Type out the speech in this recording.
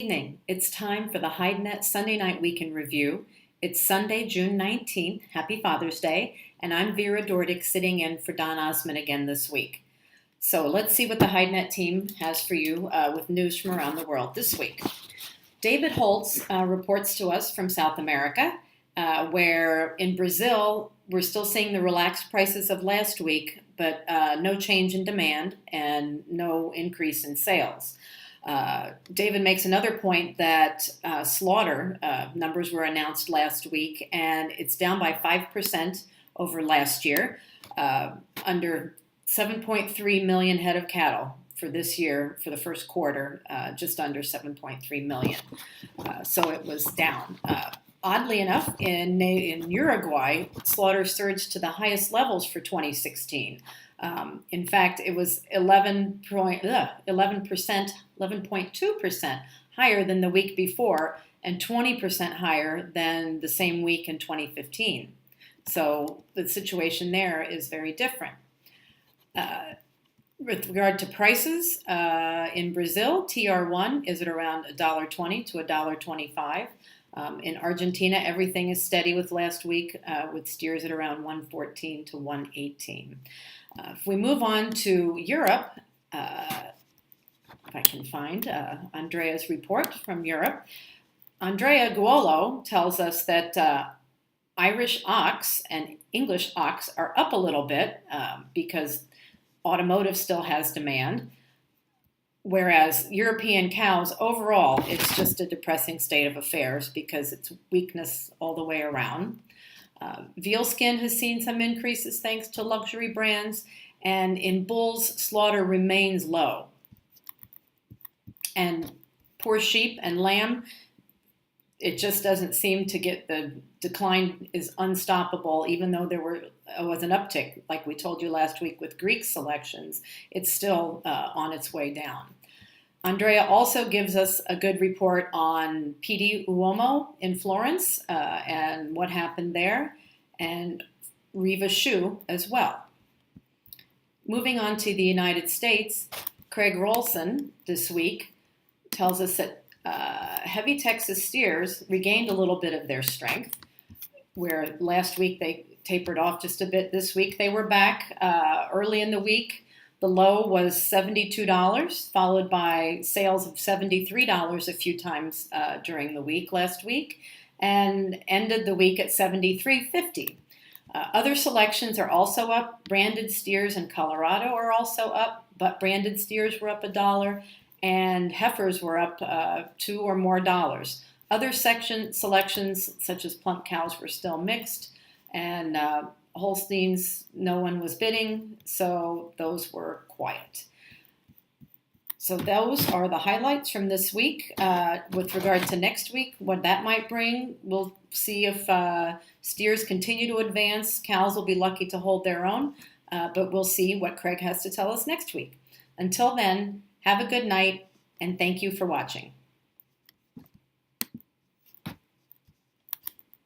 evening. It's time for the HideNet Sunday Night Week in Review. It's Sunday, June 19th. Happy Father's Day. And I'm Vera Dordick sitting in for Don Osman again this week. So let's see what the HideNet team has for you with news from around the world this week. David Holtz reports to us from South America, where in Brazil, we're still seeing the relaxed prices of last week, but no change in demand and no increase in sales. David makes another point that slaughter numbers were announced last week, and it's down by 5% over last year, under 7.3 million head of cattle for this year, for the first quarter, just under 7.3 million. So it was down. Oddly enough, in Uruguay, slaughter surged to the highest levels for 2016. In fact, it was 11.2% higher than the week before and 20% higher than the same week in 2015. So the situation there is very different. With regard to prices, in Brazil, TR1 is at around $1.20 to $1.25. In Argentina, everything is steady with last week, with steers at around 114 to 118. If we move on to Europe, if I can find Andrea's report from Europe, Andrea Guolo tells us that Irish ox and English ox are up a little bit because automotive still has demand, whereas European cows, overall, it's just a depressing state of affairs because it's weakness all the way around. Veal skin has seen some increases thanks to luxury brands, and in bulls, slaughter remains low. And poor sheep and lamb, it just doesn't seem to get, the decline is unstoppable, even though there was an uptick, like we told you last week with Greek selections, it's still on its way down. Andrea also gives us a good report on PD Uomo in Florence and what happened there, and Riva Shoe as well. Moving on to the United States, Craig Rolson this week tells us that heavy Texas steers regained a little bit of their strength, where last week they tapered off just a bit. This week they were back early in the week. The low was $72, followed by sales of $73 a few times during the week last week, and ended the week at $73.50. Other selections are also up. Branded steers in Colorado are also up, but branded steers were up $1, and heifers were up $2 or more. Other selections, such as plump cows, were still mixed, and Holsteins, no one was bidding, so those were quiet. So those are the highlights from this week. With regard to next week, what that might bring, we'll see if steers continue to advance. Cows will be lucky to hold their own, but we'll see what Craig has to tell us next week. Until then, have a good night, and thank you for watching.